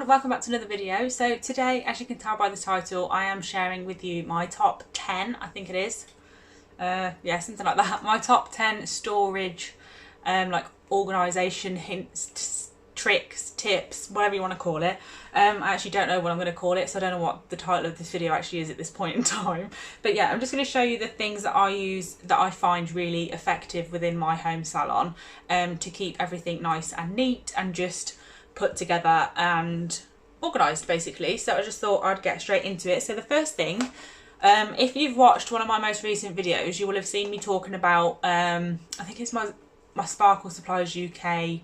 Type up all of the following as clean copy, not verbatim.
welcome back to another video. So today, as you can tell by the title, I am sharing with you my top 10, I think it is. Yeah, something like that. My top 10 storage, like organisation hints, tricks, tips, whatever you want to call it. I actually don't know what I'm going to call it, so I don't know what the title of this video actually is at this point in time. But yeah, I'm just going to show you the things that I use that I find really effective within my home salon to keep everything nice and neat and just put together and organised basically. So I just thought I'd get straight into it. So the first thing, if you've watched one of my most recent videos, you will have seen me talking about I think it's my Sparkle Supplies UK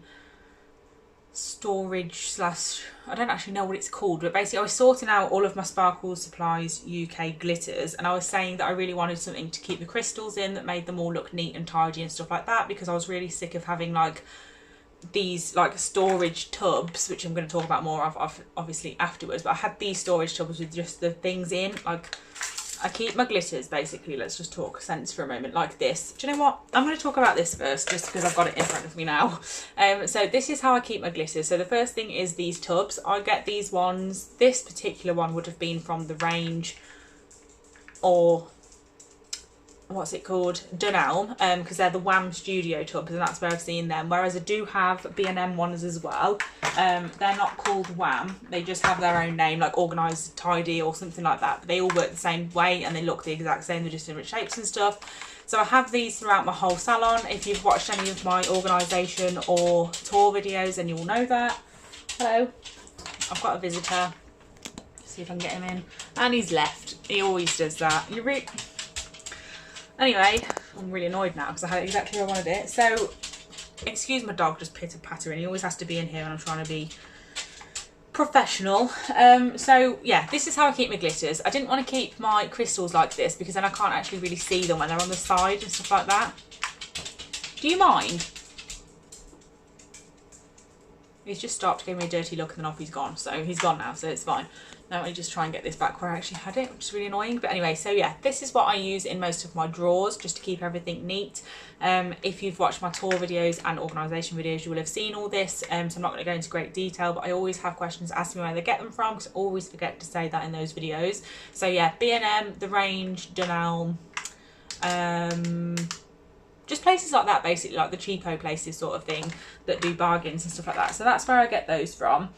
storage slash, I don't actually know what it's called, but basically I was sorting out all of my Sparkle Supplies UK glitters, and I was saying that I really wanted something to keep the crystals in that made them all look neat and tidy and stuff like that, because I was really sick of having like these like storage tubs, which I'm going to talk about more of obviously afterwards, but I had these storage tubs with just the things in. Like, I keep my glitters basically, let's just talk sense for a moment, like this. Do you know what, I'm going to talk about this first just because I've got it in front of me now. So this is how I keep my glitters. So the first thing is these tubs. I get these ones, this particular one would have been from the range, or what's it called, Dunelm, because they're the Wham Studio tubs, and that's where I've seen them. Whereas I do have B&M ones as well. They're not called Wham, they just have their own name, like Organised Tidy or something like that, but they all work the same way and they look the exact same, they're just different shapes and stuff. So I have these throughout my whole salon. If you've watched any of my organisation or tour videos, then you will know that. Hello, I've got a visitor, see if I can get him in, and he's left. He always does that. Anyway, I'm really annoyed now because I had it exactly where I wanted it. So, excuse my dog just pitter-pattering. He always has to be in here and I'm trying to be professional. So, yeah, this is how I keep my glitters. I didn't want to keep my crystals like this because then I can't actually really see them when they're on the side and stuff like that. Do you mind? He's just stopped, gave me a dirty look, and then off he's gone. So he's gone now, so it's fine. Now I just try and get this back where I actually had it, which is really annoying. But anyway, so yeah, this is what I use in most of my drawers just to keep everything neat. If you've watched my tour videos and organisation videos, you will have seen all this. So I'm not going to go into great detail, but I always have questions asking me where they get them from, because I always forget to say that in those videos. So yeah, B&M, The Range, Dunelm, just places like that, basically, like the cheapo places sort of thing that do bargains and stuff like that. So that's where I get those from.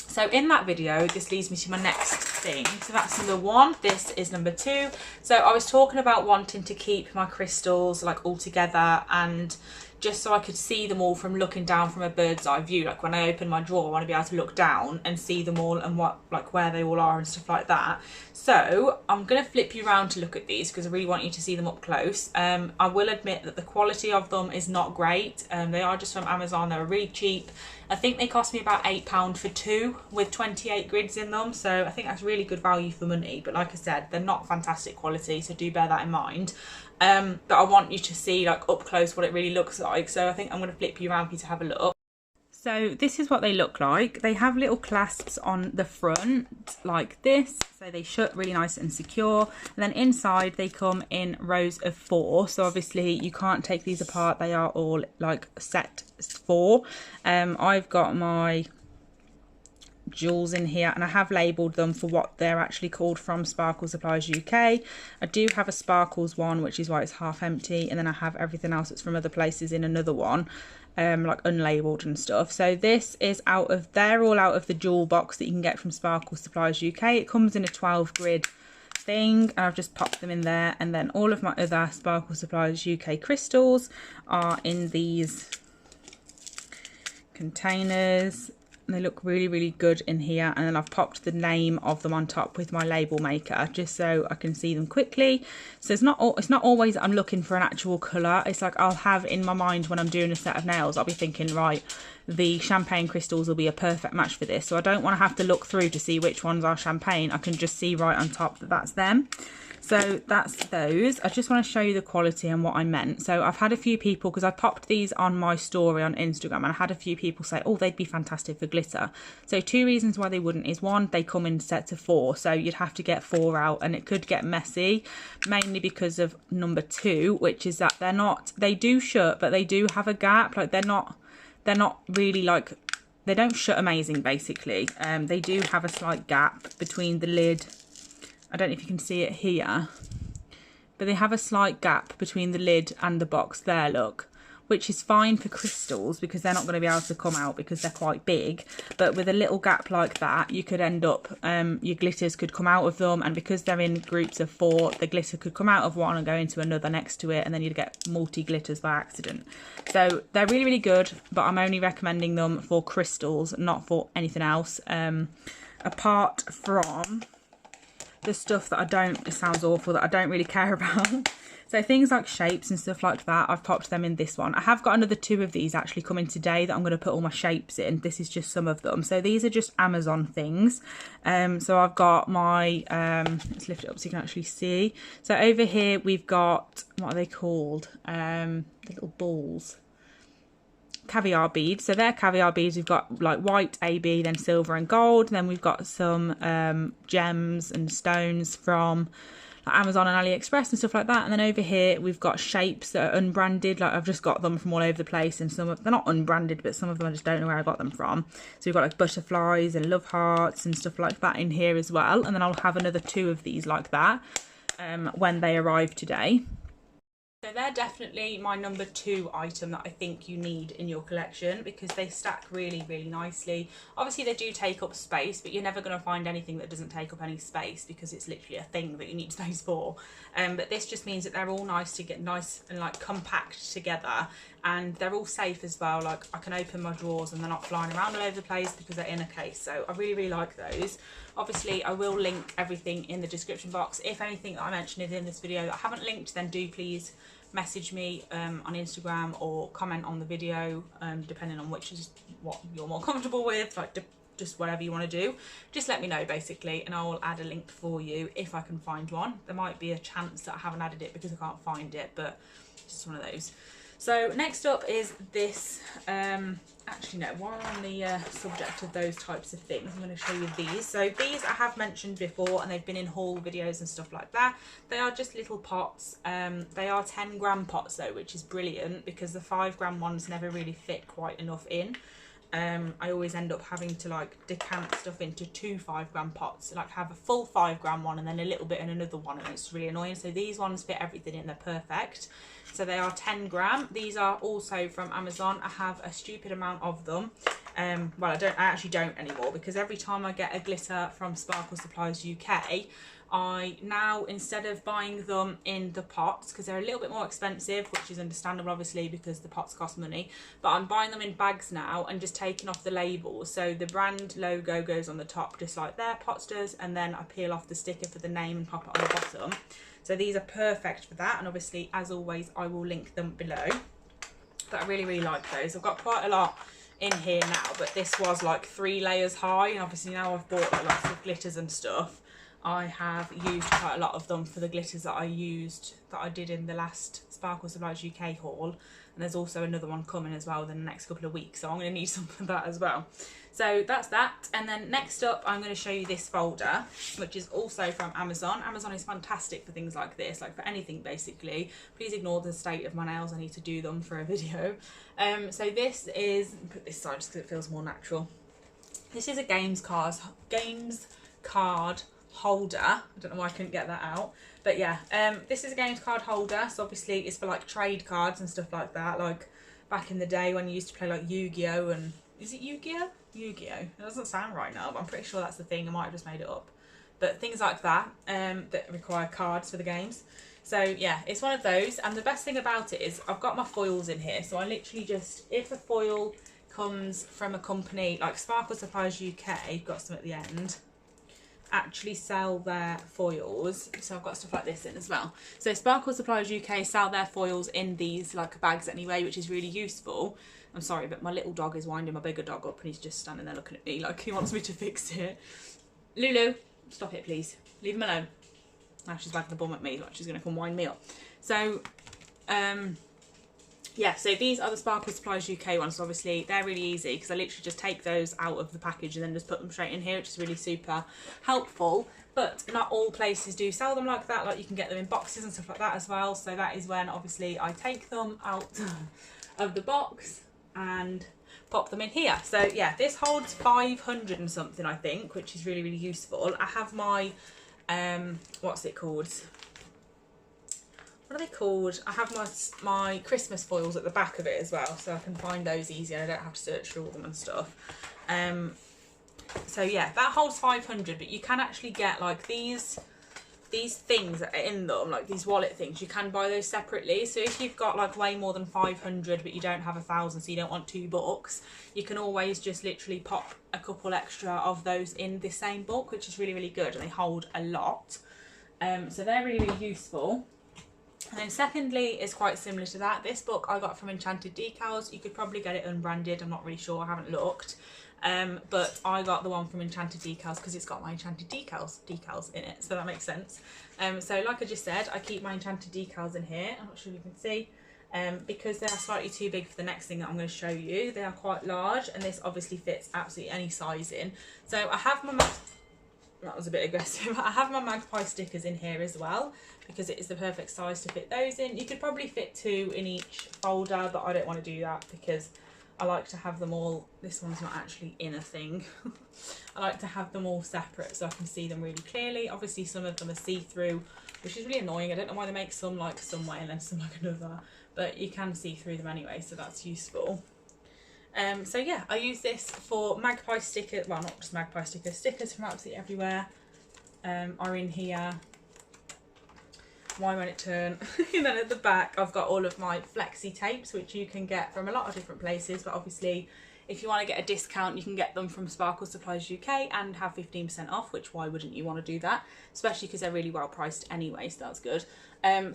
So in that video, this leads me to my next thing. So that's number one. This is number two. So I was talking about wanting to keep my crystals like all together, and just so I could see them all from looking down from a bird's eye view. Like when I open my drawer, I want to be able to look down and see them all and what, like where they all are and stuff like that. So I'm going to flip you around to look at these because I really want you to see them up close. I will admit that the quality of them is not great. They are just from Amazon. They're really cheap. I think they cost me about £8 for two with 28 grids in them. So I think that's really good value for money. But like I said, they're not fantastic quality, so do bear that in mind. But I want you to see like up close what it really looks like. So I think I'm going to flip you around for you to have a look. So this is what they look like. They have little clasps on the front like this, so they shut really nice and secure. And then inside they come in rows of 4. So obviously you can't take these apart. They are all like set 4. I've got my jewels in here and I have labelled them for what they're actually called from Sparkle Supplies UK. I do have a Sparkles one, which is why it's half empty, and then I have everything else that's from other places in another one, like unlabelled and stuff. So this is they're all out of the jewel box that you can get from Sparkle Supplies UK. It comes in a 12 grid thing, and I've just popped them in there. And then all of my other Sparkle Supplies UK crystals are in these containers. They look really, really good in here. And then I've popped the name of them on top with my label maker just so I can see them quickly. So it's not always I'm looking for an actual colour. It's like I'll have in my mind when I'm doing a set of nails, I'll be thinking, right, the champagne crystals will be a perfect match for this. So I don't want to have to look through to see which ones are champagne. I can just see right on top that that's them. So that's those. I just want to show you the quality and what I meant. So I've had a few people, because I popped these on my story on Instagram, and I had a few people say, oh, they'd be fantastic for glitter. So 2 reasons why they wouldn't is, one, they come in sets of 4, so you'd have to get 4 out and it could get messy, mainly because of number 2, which is that they do shut, but they do have a gap. Like they're not really like they don't shut amazing basically. They do have a slight gap between the lid. I don't know if you can see it here, but they have a slight gap between the lid and the box there, look, which is fine for crystals because they're not going to be able to come out because they're quite big. But with a little gap like that, you could end up, your glitters could come out of them, and because they're in groups of 4, the glitter could come out of one and go into another next to it, and then you'd get multi-glitters by accident. So they're really, really good, but I'm only recommending them for crystals, not for anything else. Apart from the stuff that I don't, it sounds awful, that I don't really care about. So things like shapes and stuff like that, I've popped them in this one. I have got another 2 of these actually coming today that I'm going to put all my shapes in. This is just some of them. So these are just Amazon things. So I've got my, let's lift it up so you can actually see. So over here we've got, what are they called? The little balls. Caviar beads. So they're caviar beads. We've got like white AB, then silver and gold. Then we've got some gems and stones from like Amazon and AliExpress and stuff like that. And then over here we've got shapes that are unbranded. Like I've just got them from all over the place, and some of they're not unbranded, but some of them I just don't know where I got them from. So we've got like butterflies and love hearts and stuff like that in here as well. And then I'll have another 2 of these like that when they arrive today. So they're definitely my number 2 item that I think you need in your collection, because they stack really, really nicely. Obviously they do take up space, but you're never going to find anything that doesn't take up any space because it's literally a thing that you need space for. But this just means that they're all nice to get nice and like compact together, and they're all safe as well. Like I can open my drawers and they're not flying around all over the place because they're in a case. So I really, really like those. Obviously I will link everything in the description box. If anything that I mentioned is in this video that I haven't linked, then do please message me on Instagram or comment on the video, depending on which is what you're more comfortable with, like just whatever you want to do. Just let me know basically, and I will add a link for you if I can find one. There might be a chance that I haven't added it because I can't find it, but it's just one of those. So next up is this, actually no, while we're on the subject of those types of things, I'm going to show you these. So these I have mentioned before, and they've been in haul videos and stuff like that. They are just little pots. They are 10-gram pots though, which is brilliant because the 5-gram ones never really fit quite enough in. I always end up having to like decant stuff into 2 5-gram pots, like have a full 5-gram one and then a little bit in another one, and it's really annoying. So these ones fit everything in, they're perfect. So they are 10-gram. These are also from Amazon. I have a stupid amount of them. Well, I actually don't anymore, because every time I get a glitter from Sparkle Supplies UK, I now, instead of buying them in the pots, because they're a little bit more expensive, which is understandable obviously because the pots cost money, but I'm buying them in bags now and just taking off the labels. So the brand logo goes on the top just like their pots does, and then I peel off the sticker for the name and pop it on the bottom. So these are perfect for that, and obviously as always I will link them below. But I really, really like those. I've got quite a lot in here now, but this was like 3 layers high, and obviously now I've bought lots of glitters and stuff, I have used quite a lot of them for the glitters that I did in the last Sparkle Supplies UK haul, and there's also another one coming as well within the next couple of weeks, so I'm going to need some for that as well. So that's that. And then next up I'm going to show you this folder, which is also from Amazon. Amazon is fantastic for things like this, like for anything basically. Please ignore the state of my nails, I need to do them for a video. So this is, put this side just because it feels more natural. This is a games card holder. I don't know why I couldn't get that out, but yeah, this is a games card holder. So obviously it's for like trade cards and stuff like that, like back in the day when you used to play like Yu-Gi-Oh, and is it Yu-Gi-Oh? Yu-Gi-Oh, it doesn't sound right now, but I'm pretty sure that's the thing. I might have just made it up, but things like that that require cards for the games. So yeah, it's one of those, and the best thing about it is I've got my foils in here. So I literally just, if a foil comes from a company like Sparkle Supplies UK, got some at the end, actually sell their foils. So I've got stuff like this in as well. So Sparkle Supplies UK sell their foils in these like bags anyway, which is really useful. I'm sorry, but my little dog is winding my bigger dog up and he's just standing there looking at me like he wants me to fix it. Lulu, stop it please. Leave him alone. Now she's wagging the bum at me like she's going to come wind me up. So yeah, so these are the Sparkle Supplies UK ones. So obviously they're really easy because I literally just take those out of the package and then just put them straight in here, which is really super helpful. But not all places do sell them like that. Like you can get them in boxes and stuff like that as well. So that is when obviously I take them out of the box and pop them in here. So yeah, this holds 500 and something, I think, which is really, really useful. I have my, what's it called? What are they called? I have my Christmas foils at the back of it as well, so I can find those easy and I don't have to search through all them and stuff. So yeah, that holds 500, but you can actually get like these things that are in them, like these wallet things, you can buy those separately. So if you've got like way more than 500 but you don't have 1,000, so you don't want 2 books, you can always just literally pop a couple extra of those in the same book, which is really, really good, and they hold a lot. So they're really, really useful. And then secondly is quite similar to that. This book I got from Enchanted Decals. You could probably get it unbranded, I'm not really sure, I haven't looked. But I got the one from Enchanted Decals because it's got my Enchanted decals in it, so that makes sense. So like I just said, I keep my Enchanted decals in here. I'm not sure if you can see, because they are slightly too big for the next thing that I'm going to show you. They are quite large, and this obviously fits absolutely any size in. So I have my, that was a bit aggressive, I have my magpie stickers in here as well, because it is the perfect size to fit those in. You could probably fit 2 in each folder, but I don't want to do that because I like to have them all, this one's not actually in a thing. I like to have them all separate so I can see them really clearly. Obviously some of them are see-through, which is really annoying. I don't know why they make some like some way and then some like another, but you can see through them anyway, so that's useful. So yeah, I use this for magpie stickers, well not just magpie stickers, stickers from absolutely everywhere are in here. Why won't it turn? And then at the back I've got all of my flexi tapes, which you can get from a lot of different places, but obviously if you want to get a discount you can get them from Sparkle Supplies UK and have 15% off, which why wouldn't you want to do that, especially because they're really well priced anyway, so that's good.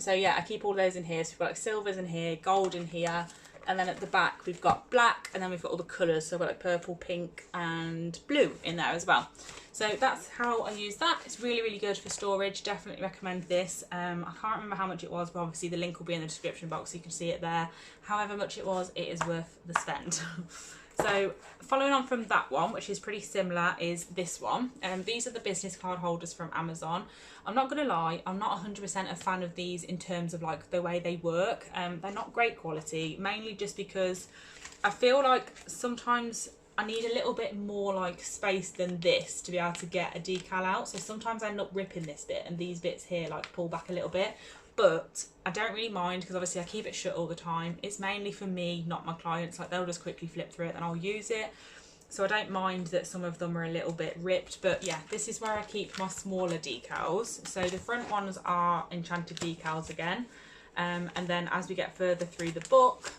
So yeah, I keep all those in here. So we've got like silvers in here, gold in here, and then at the back we've got black, and then we've got all the colours, so we've got like purple, pink and blue in there as well. So that's how I use that. It's really, really good for storage. Definitely recommend this. I can't remember how much it was, but obviously the link will be in the description box so you can see it there. However much it was, it is worth the spend. So following on from that one, which is pretty similar, is this one. These are the business card holders from Amazon. I'm not going to lie, I'm not 100% a fan of these in terms of like the way they work. They're not great quality, mainly just because I feel like sometimes I need a little bit more like space than this to be able to get a decal out. So sometimes I end up ripping this bit and these bits here like pull back a little bit. But I don't really mind because obviously I keep it shut all the time. It's mainly for me, not my clients. Like they'll just quickly flip through it and I'll use it. So I don't mind that some of them are a little bit ripped. But yeah, this is where I keep my smaller decals. So the front ones are Enchanted Decals again. And then as we get further through the book,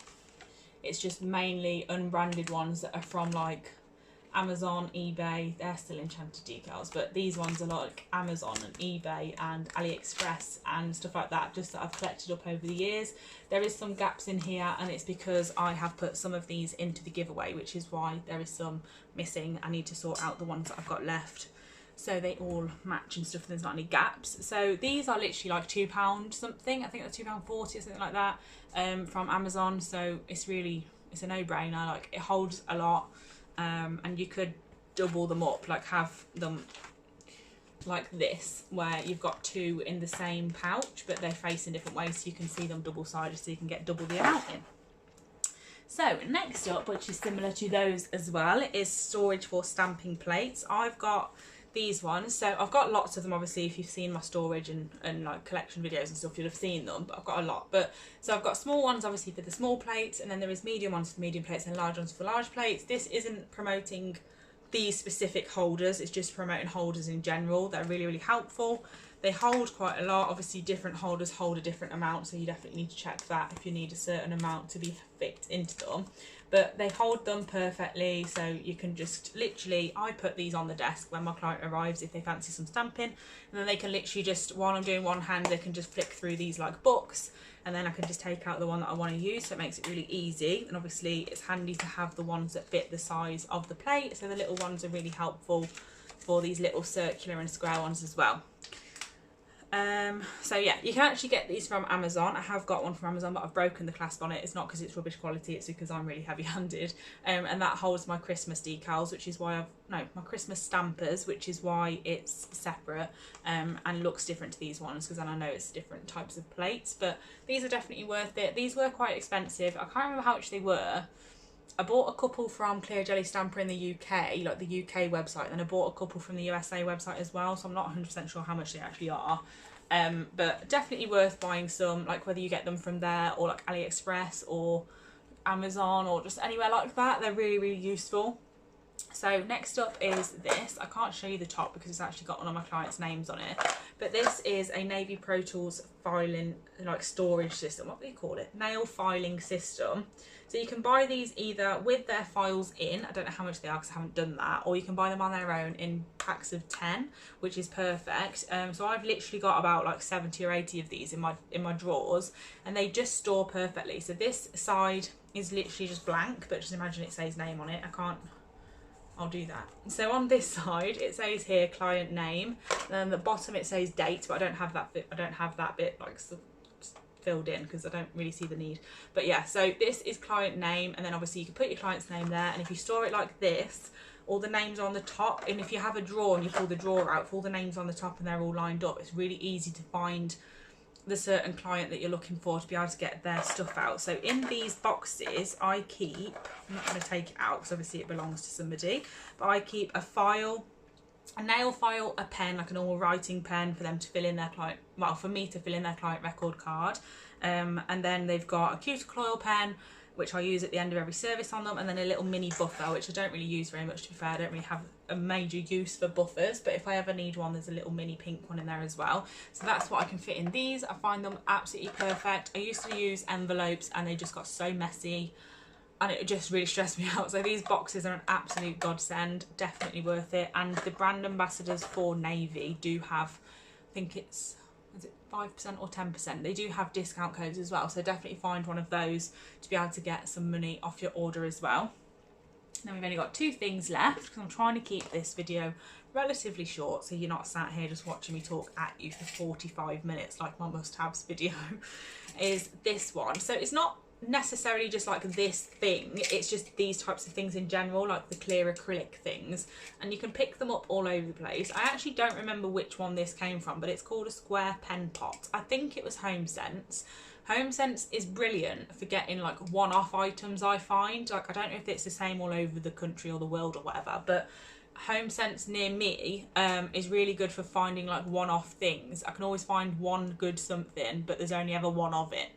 it's just mainly unbranded ones that are from like Amazon, eBay. They're still Enchanted Decals, but these ones are like Amazon and eBay and AliExpress and stuff like that, just that I've collected up over the years. There is some gaps in here, and it's because I have put some of these into the giveaway, which is why there is some missing. I need to sort out the ones that I've got left so they all match and stuff and there's not any gaps. So these are literally like £2 something, I think that's £2.40 or something like that, from Amazon. So it's a no-brainer. Like it holds a lot, and you could double them up, like have them like this where you've got 2 in the same pouch but they're facing different ways, so you can see them double-sided, so you can get double the amount in. So next up, which is similar to those as well, is storage for stamping plates. I've got these ones, so I've got lots of them. Obviously if you've seen my storage and like collection videos and stuff, you'll have seen them, but I've got a lot. But so I've got small ones obviously for the small plates, and then there is medium ones for medium plates and large ones for large plates. This isn't promoting these specific holders, it's just promoting holders in general. They're really, really helpful. They hold quite a lot. Obviously different holders hold a different amount, so you definitely need to check that if you need a certain amount to be fit into them. But they hold them perfectly, so you can just literally, I put these on the desk when my client arrives if they fancy some stamping, and then they can literally just, while I'm doing one hand, they can just flick through these like books, and then I can just take out the one that I want to use, so it makes it really easy. And obviously it's handy to have the ones that fit the size of the plate, so the little ones are really helpful for these little circular and square ones as well. So yeah, you can actually get these from Amazon. I have got one from Amazon, but I've broken the clasp on it. It's not because it's rubbish quality, it's because I'm really heavy-handed. And that holds my Christmas decals, which is why my Christmas stampers, which is why it's separate, and looks different to these ones, because then I know it's different types of plates. But these are definitely worth it. These were quite expensive. I can't remember how much they were. I bought a couple from Clear Jelly Stamper in the UK, like the UK website, and I bought a couple from the USA website as well, so I'm not 100% sure how much they actually are. But definitely worth buying some, like whether you get them from there or like AliExpress or Amazon or just anywhere like that. They're really, really useful. So next up is this. I can't show you the top because it's actually got one of my clients' names on it, but this is a Navy Pro Tools filing, like storage system. What do you call it? Nail filing system. So you can buy these either with their files in, I don't know how much they are because I haven't done that, or you can buy them on their own in packs of 10, which is perfect. So I've literally got about like 70 or 80 of these in my drawers, and they just store perfectly. So this side is literally just blank, but just imagine it says name on it. I'll do that. So on this side it says here client name, and then the bottom it says date, but I don't have that bit like filled in because I don't really see the need. But yeah, so this is client name, and then obviously you can put your client's name there, and if you store it like this, all the names are on the top, and if you have a drawer and you pull the drawer out, all the names on the top and they're all lined up, it's really easy to find the certain client that you're looking for to be able to get their stuff out. So in these boxes I keep, I'm not going to take it out because obviously it belongs to somebody, but I keep a file, a nail file, a pen, like a normal writing pen for them to fill in their client, well, for me to fill in their client record card, and then they've got a cuticle oil pen which I use at the end of every service on them, and then a little mini buffer which I don't really use very much, to be fair. I don't really have a major use for buffers, but if I ever need one, there's a little mini pink one in there as well. So that's what I can fit in these. I find them absolutely perfect. I used to use envelopes and they just got so messy and it just really stressed me out. So these boxes are an absolute godsend, definitely worth it. And the brand ambassadors for Navy do have, I think it's, is it 5% or 10%? They do have discount codes as well, so definitely find one of those to be able to get some money off your order as well. Now we've only got 2 things left because I'm trying to keep this video relatively short, so you're not sat here just watching me talk at you for 45 minutes like my must-haves video. Is this one. So it's not necessarily just like this thing, it's just these types of things in general, like the clear acrylic things, and you can pick them up all over the place. I actually don't remember which one this came from, but it's called a square pen pot. I think it was HomeSense. HomeSense is brilliant for getting like one-off items, I find. Like, I don't know if it's the same all over the country or the world or whatever, but HomeSense near me is really good for finding like one-off things. I can always find one good something, but there's only ever one of it.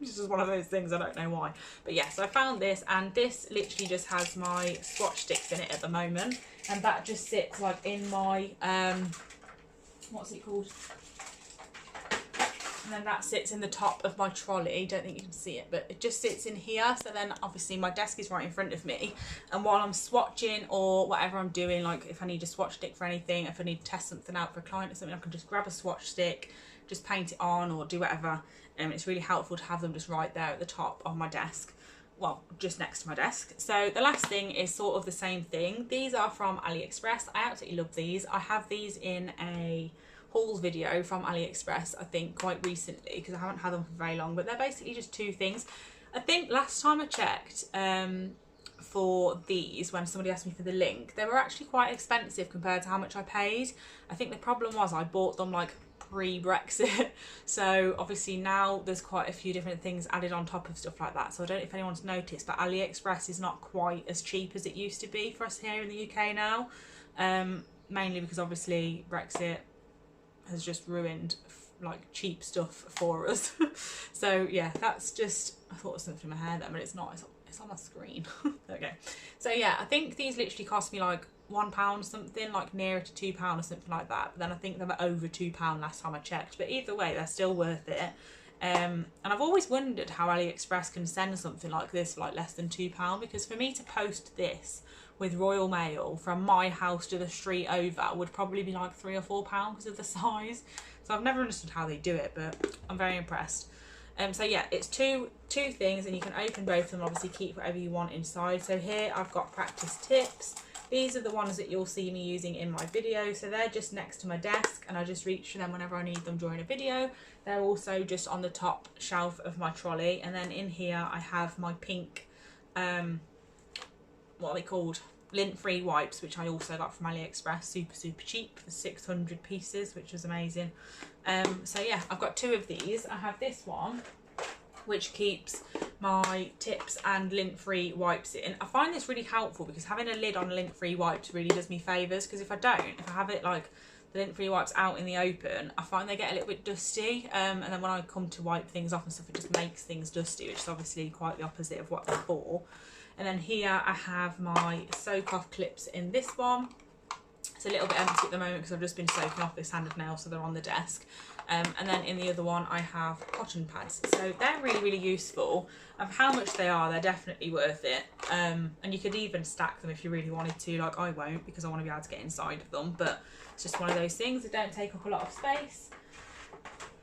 It's just one of those things, I don't know why. But yes, I found this, and this literally just has my swatch sticks in it at the moment, and that just sits like in my what's it called, and then that sits in the top of my trolley. Don't think you can see it, but it just sits in here. So then obviously my desk is right in front of me, and while I'm swatching or whatever I'm doing, like if I need a swatch stick for anything, if I need to test something out for a client or something, I can just grab a swatch stick, just paint it on or do whatever. It's really helpful to have them just right there at the top of my desk, well, just next to my desk. So the last thing is sort of the same thing. These are from AliExpress. I absolutely love these. I have these in a hauls video from AliExpress, I think quite recently, because I haven't had them for very long, but they're basically just 2 things. I think last time I checked for these, when somebody asked me for the link, they were actually quite expensive compared to how much I paid. I think the problem was I bought them like pre-Brexit, so obviously now there's quite a few different things added on top of stuff like that. So I don't know if anyone's noticed, but AliExpress is not quite as cheap as it used to be for us here in the UK now, mainly because obviously Brexit has just ruined like cheap stuff for us. So yeah, that's just, I thought it was something in my hair then, but it's not, it's on my screen. Okay, so yeah, I think these literally cost me like £1 something, like nearer to £2 or something like that, but then I think they were over £2 last time I checked. But either way, they're still worth it. And I've always wondered how AliExpress can send something like this for like less than £2, because for me to post this with Royal Mail from my house to the street over would probably be like £3 or £4 because of the size. So I've never understood how they do it, but I'm very impressed. So yeah, it's two things, and you can open both of them, obviously keep whatever you want inside. So here I've got practice tips. These are the ones that you'll see me using in my video, so they're just next to my desk and I just reach for them whenever I need them during a video. They're also just on the top shelf of my trolley, and then in here I have my pink, what are they called? Lint-free wipes, which I also got from AliExpress, super cheap for 600 pieces, which was amazing. So yeah, I've got 2 of these. I have this one, which keeps my tips and lint-free wipes in. I find this really helpful because having a lid on lint-free wipes really does me favours, because if I have it like the lint-free wipes out in the open, I find they get a little bit dusty, and then when I come to wipe things off and stuff, it just makes things dusty, which is obviously quite the opposite of what they're for. And then here I have my soak off clips in this one. It's a little bit empty at the moment because I've just been soaking off this hand of nail, so they're on the desk. And then in the other one I have cotton pads, so they're really, really useful. Of how much they are, they're definitely worth it. And you could even stack them if you really wanted to. Like, I won't, because I want to be able to get inside of them, but it's just one of those things that don't take up a lot of space,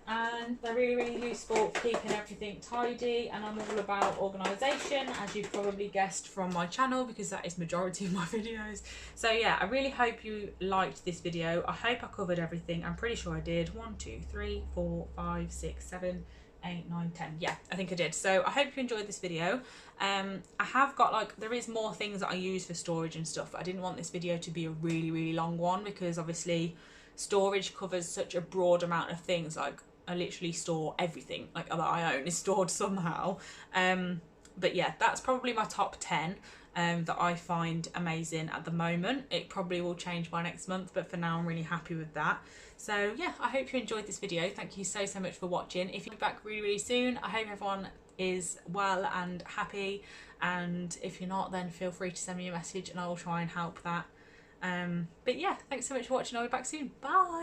and they're really, really useful for keeping everything tidy. And I'm all about organisation, as you've probably guessed from my channel, because that is majority of my videos. So yeah, I really hope you liked this video. I hope I covered everything. I'm pretty sure I did. 1, 2, 3, 4, 5, 6, 7, 8, 9, 10. Yeah, I think I did. So I hope you enjoyed this video. I have got, like, there is more things that I use for storage and stuff, but I didn't want this video to be a really, really long one, because obviously storage covers such a broad amount of things. Like, I literally store everything like that I own is stored somehow. But yeah, that's probably my top 10 that I find amazing at the moment. It probably will change by next month, but for now I'm really happy with that. So yeah, I hope you enjoyed this video. Thank you so much for watching. If you'll be back really, really soon, I hope everyone is well and happy, and if you're not, then feel free to send me a message and I will try and help that. But yeah, thanks so much for watching. I'll be back soon. Bye.